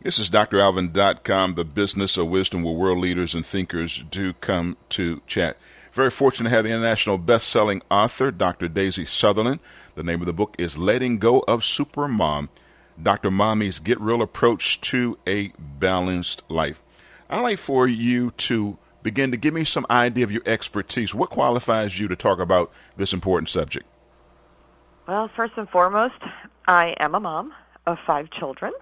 This is DrAlvinCom, the business of wisdom where world leaders and thinkers do come to chat. Very fortunate to have the international best-selling author, Dr. Daisy Sutherland. The name of the book is Letting Go of Supermom, Dr. Mommy's Get Real Approach to a Balanced Life. I'd like for you to begin to give me some idea of your expertise. What qualifies you to talk about this important subject? Well, first and foremost, I am a mom of 5 children,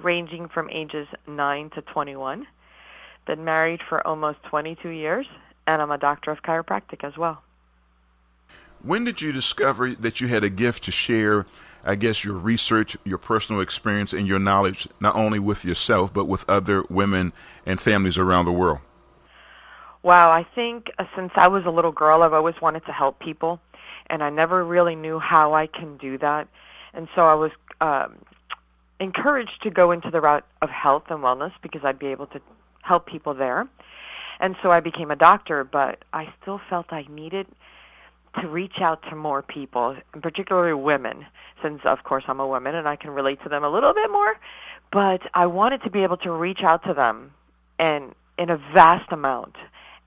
ranging from ages 9 to 21. Been married for almost 22 years, and I'm a doctor of chiropractic as well. When did you discover that you had a gift to share, I guess, your research, your personal experience, and your knowledge, not only with yourself, but with other women and families around the world? Wow, I think since I was a little girl, I've always wanted to help people, and I never really knew how I can do that. And so I was encouraged to go into the route of health and wellness because I'd be able to help people there. And so I became a doctor, but I still felt I needed to reach out to more people, and particularly women, since, of course, I'm a woman and I can relate to them a little bit more. But I wanted to be able to reach out to them and in a vast amount.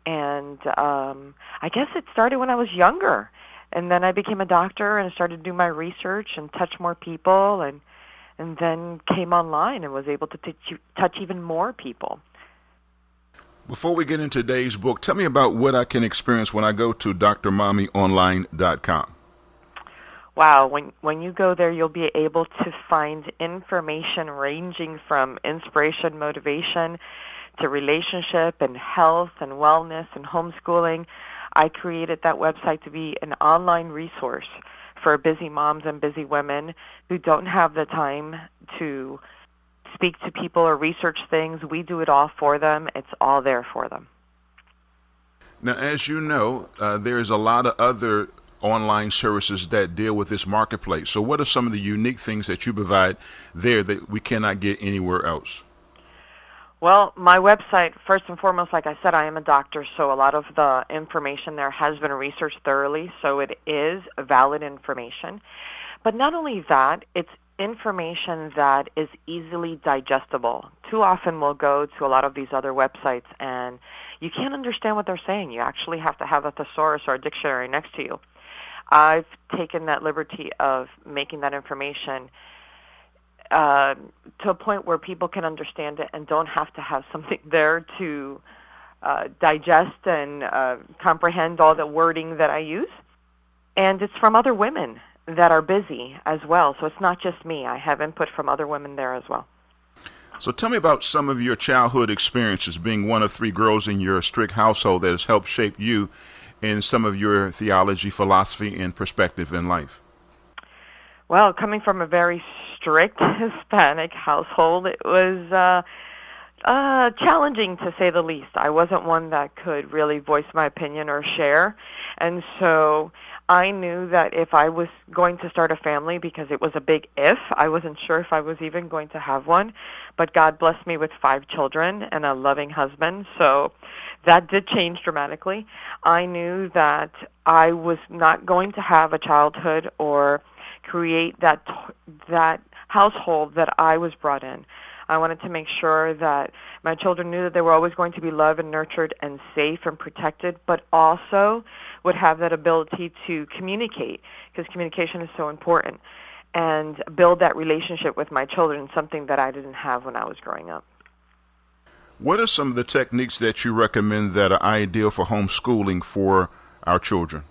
And I guess it started when I was younger. And then I became a doctor and started to do my research and touch more people, and then came online and was able to touch even more people. Before we get into today's book, tell me about what I can experience when I go to drmommyonline.com. Wow, when you go there, you'll be able to find information ranging from inspiration, motivation, to relationship and health and wellness and homeschooling. I created that website to be an online resource for busy moms and busy women who don't have the time to speak to people or research things. We do it all for them. It's all there for them. Now, as you know, there's a lot of other online services that deal with this marketplace. So what are some of the unique things that you provide there that we cannot get anywhere else? Well, my website, first and foremost, like I said, I am a doctor, so a lot of the information there has been researched thoroughly, so it is valid information. But not only that, it's information that is easily digestible. Too often we'll go to a lot of these other websites and you can't understand what they're saying. You actually have to have a thesaurus or a dictionary next to you. I've taken that liberty of making that information to a point where people can understand it and don't have to have something there to digest and comprehend all the wording that I use. And it's from other women that are busy as well. So it's not just me. I have input from other women there as well. So tell me about some of your childhood experiences, being one of 3 girls in your strict household, that has helped shape you in some of your theology, philosophy, and perspective in life. Well, coming from a very strict Hispanic household, it was challenging, to say the least. I wasn't one that could really voice my opinion or share. And so I knew that if I was going to start a family, because it was a big if, I wasn't sure if I was even going to have one, but God blessed me with 5 children and a loving husband, so that did change dramatically. I knew that I was not going to have a childhood or create that household that I was brought in. I wanted to make sure that my children knew that they were always going to be loved and nurtured and safe and protected, but also would have that ability to communicate, because communication is so important, and build that relationship with my children, something that I didn't have when I was growing up. What are some of the techniques that you recommend that are ideal for homeschooling for our children?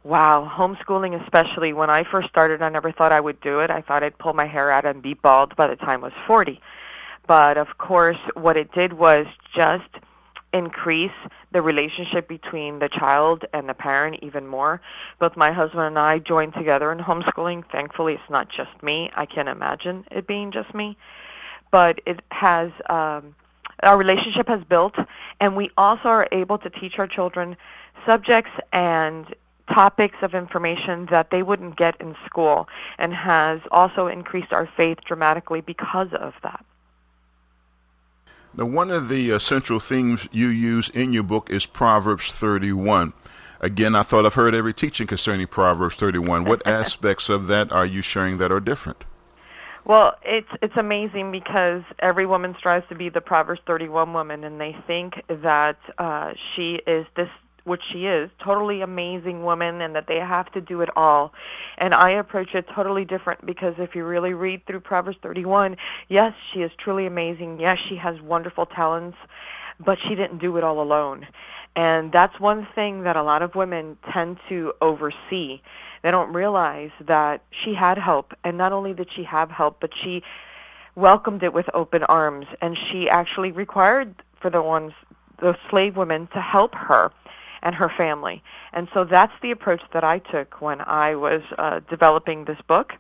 Wow, homeschooling especially. When I first started, I never thought I would do it. I thought I'd pull my hair out and be bald by the time I was 40. But of course, what it did was just increase the relationship between the child and the parent even more. Both my husband and I joined together in homeschooling. Thankfully, it's not just me. I can't imagine it being just me. But it has, our relationship has built, and we also are able to teach our children subjects and topics of information that they wouldn't get in school, and has also increased our faith dramatically because of that. Now, one of the central themes you use in your book is Proverbs 31. Again, I thought I've heard every teaching concerning Proverbs 31. What aspects of that are you sharing that are different? Well, it's amazing because every woman strives to be the Proverbs 31 woman, and they think that she is this, which she is, totally amazing woman, and that they have to do it all. And I approach it totally different, because if you really read through Proverbs 31, yes, she is truly amazing. Yes, she has wonderful talents, but she didn't do it all alone. And that's one thing that a lot of women tend to oversee. They don't realize that she had help, and not only did she have help, but she welcomed it with open arms, and she actually required for the slave women to help her and her family. And so that's the approach that I took when I was developing this book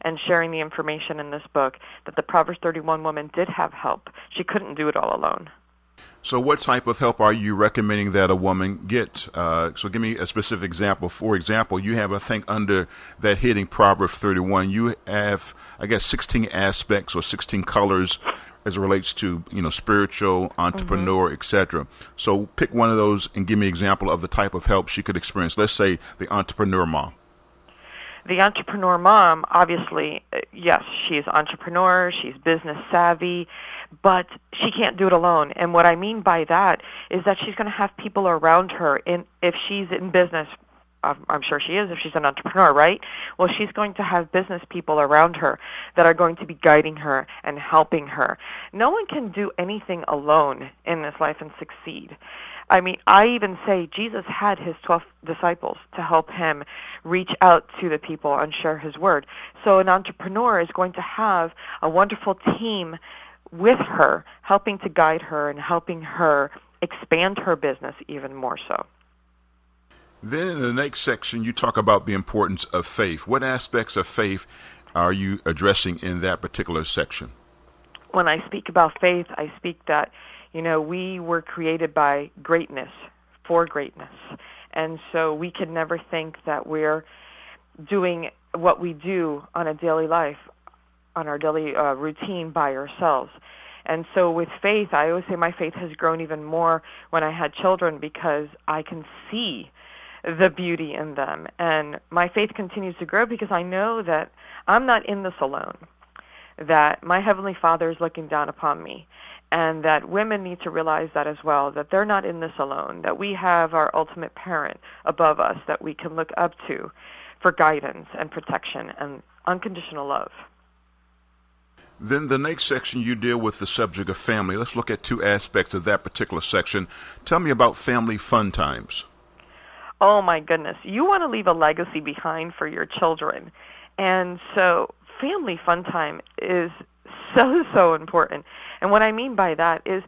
and sharing the information in this book, that the Proverbs 31 woman did have help. She couldn't do it all alone. So what type of help are you recommending that a woman get? So give me a specific example. For example, you have, I think, under that heading, Proverbs 31, you have, I guess, 16 aspects or 16 colors as it relates to, spiritual, entrepreneur, etc. So pick one of those and give me an example of the type of help she could experience. Let's say the entrepreneur mom. The entrepreneur mom, obviously, yes, she's entrepreneur, she's business savvy, but she can't do it alone. And what I mean by that is that she's going to have people around her. If she's in business, I'm sure she is if she's an entrepreneur, right? Well, she's going to have business people around her that are going to be guiding her and helping her. No one can do anything alone in this life and succeed. I mean, I even say Jesus had his 12 disciples to help him reach out to the people and share his word. So an entrepreneur is going to have a wonderful team with her, helping to guide her and helping her expand her business even more so. Then in the next section, you talk about the importance of faith. What aspects of faith are you addressing in that particular section? When I speak about faith, I speak that, we were created by greatness, for greatness. And so we can never think that we're doing what we do on a daily life, on our daily routine by ourselves. And so with faith, I always say my faith has grown even more when I had children, because I can see the beauty in them. And my faith continues to grow because I know that I'm not in this alone, that my Heavenly Father is looking down upon me, and that women need to realize that as well, that they're not in this alone, that we have our ultimate parent above us that we can look up to for guidance and protection and unconditional love. Then the next section, you deal with the subject of family. Let's look at two aspects of that particular section. Tell me about family fun times. Oh, my goodness. You want to leave a legacy behind for your children. And so family fun time is so important. And what I mean by that is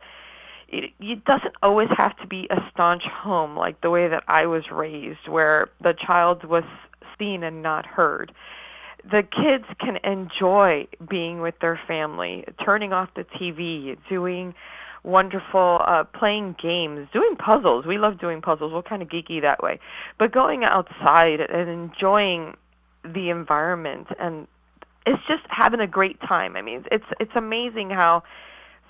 it doesn't always have to be a staunch home like the way that I was raised, where the child was seen and not heard. The kids can enjoy being with their family, turning off the TV, doing wonderful, playing games, doing puzzles. We love doing puzzles. We're kind of geeky that way. But going outside and enjoying the environment, and it's just having a great time. I mean, it's amazing how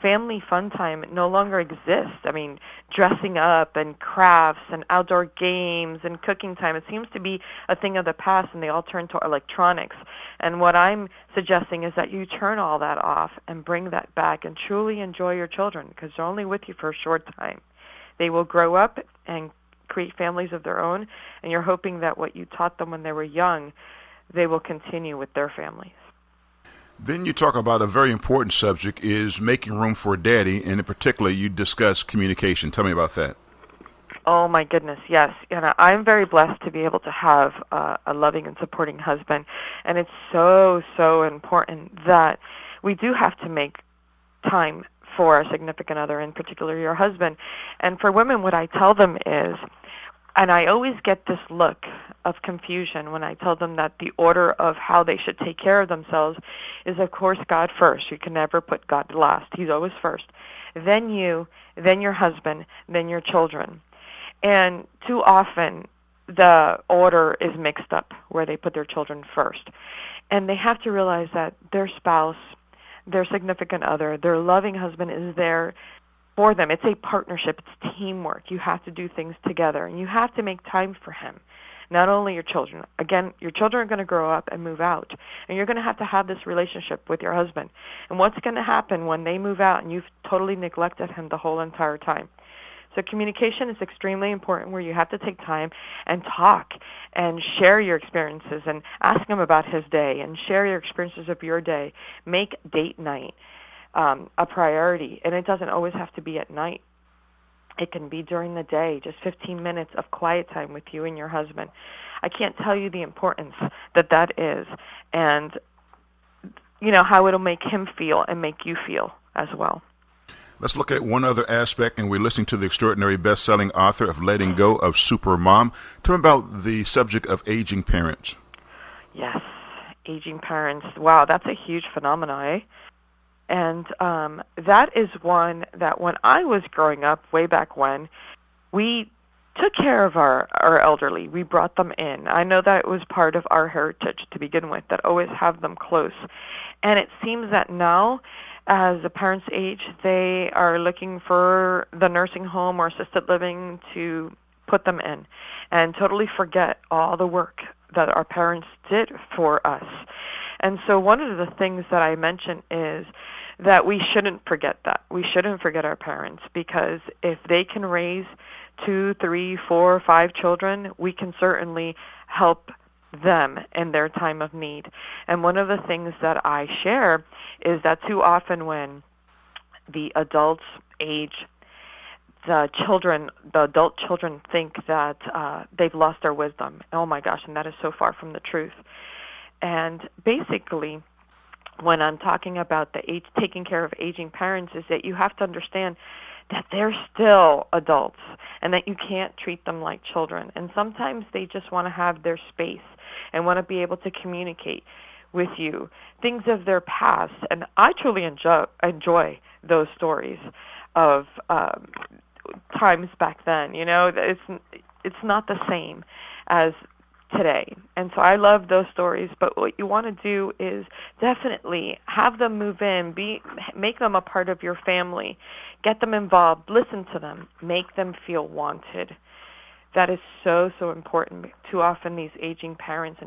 family fun time no longer exists. I mean, dressing up and crafts and outdoor games and cooking time, it seems to be a thing of the past, and they all turn to electronics. And what I'm suggesting is that you turn all that off and bring that back and truly enjoy your children, because they're only with you for a short time. They will grow up and create families of their own, and you're hoping that what you taught them when they were young, they will continue with their families. Then you talk about a very important subject, is making room for daddy, and in particular you discuss communication. Tell me about that. Oh, my goodness, yes. And I'm very blessed to be able to have a loving and supporting husband. And it's so important that we do have to make time for our significant other, in particular your husband. And for women, what I tell them is, and I always get this look of confusion when I tell them that the order of how they should take care of themselves is, of course, God first. You can never put God last. He's always first. Then you, then your husband, then your children. And too often the order is mixed up where they put their children first. And they have to realize that their spouse, their significant other, their loving husband is there for them. It's a partnership. It's teamwork. You have to do things together, and you have to make time for him. not only your children. Again, your children are going to grow up and move out, and you're going to have this relationship with your husband. And what's going to happen when they move out and you've totally neglected him the whole entire time? So communication is extremely important, where you have to take time and talk and share your experiences and ask him about his day and share your experiences of your day. Make date night a priority, and it doesn't always have to be at night. It can be during the day, just 15 minutes of quiet time with you and your husband. I can't tell you the importance that is, and how it'll make him feel and make you feel as well. Let's look at one other aspect, and we're listening to the extraordinary best-selling author of Letting Go of Supermom. Tell me about the subject of aging parents. Yes, aging parents. Wow, that's a huge phenomenon, eh? And that is one that when I was growing up, way back when, we took care of our elderly. We brought them in. I know that it was part of our heritage to begin with, that always have them close. And it seems that now, as the parents age, they are looking for the nursing home or assisted living to put them in and totally forget all the work that our parents did for us. And so one of the things that I mentioned is that we shouldn't forget that. We shouldn't forget our parents, because if they can raise 2, 3, 4, 5 children, we can certainly help them in their time of need. And one of the things that I share is that too often when the adults age, the adult children think that they've lost their wisdom. Oh my gosh, and that is so far from the truth. And basically, when I'm talking about taking care of aging parents, is that you have to understand that they're still adults and that you can't treat them like children. And sometimes they just want to have their space and want to be able to communicate with you things of their past. And I truly enjoy those stories of times back then. It's not the same as today. And so I love those stories, but what you want to do is definitely have them move in, make them a part of your family, get them involved, listen to them, make them feel wanted. That is so, so important. Too often these aging parents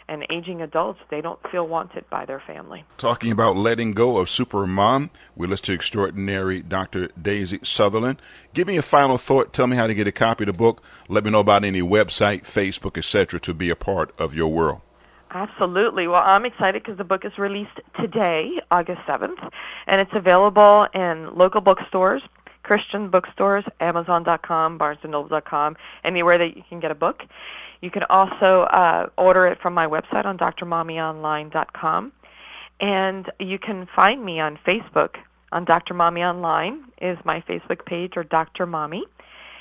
and aging adults, they don't feel wanted by their family. Talking about Letting Go of Supermom, we listen to extraordinary Dr. Daisy Sutherland. Give me a final thought. Tell me how to get a copy of the book. Let me know about any website, Facebook, etc., to be a part of your world. Absolutely. Well, I'm excited because the book is released today, August 7th, and it's available in local bookstores, Christian bookstores, Amazon.com, BarnesandNoble.com, anywhere that you can get a book. You can also order it from my website on DrMommyOnline.com. And you can find me on Facebook on Dr. Mommy Online is my Facebook page, or Dr. Mommy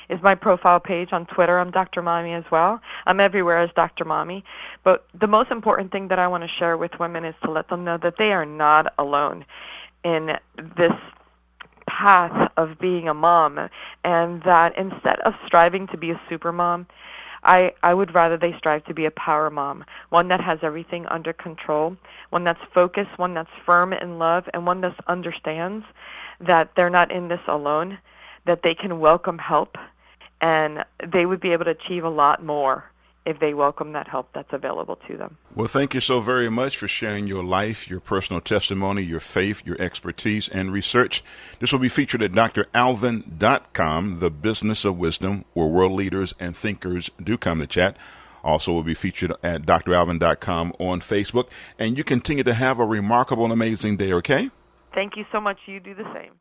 is my profile page. On Twitter, I'm Dr. Mommy as well. I'm everywhere as Dr. Mommy. But the most important thing that I want to share with women is to let them know that they are not alone in this path of being a mom, and that instead of striving to be a super mom, I would rather they strive to be a power mom, one that has everything under control, one that's focused, one that's firm in love, and one that understands that they're not in this alone, that they can welcome help, and they would be able to achieve a lot more if they welcome that help that's available to them. Well, thank you so very much for sharing your life, your personal testimony, your faith, your expertise, and research. This will be featured at DrAlvinCom, the business of wisdom, where world leaders and thinkers do come to chat. Also will be featured at DrAlvin.com on Facebook. And you continue to have a remarkable and amazing day, okay? Thank you so much. You do the same.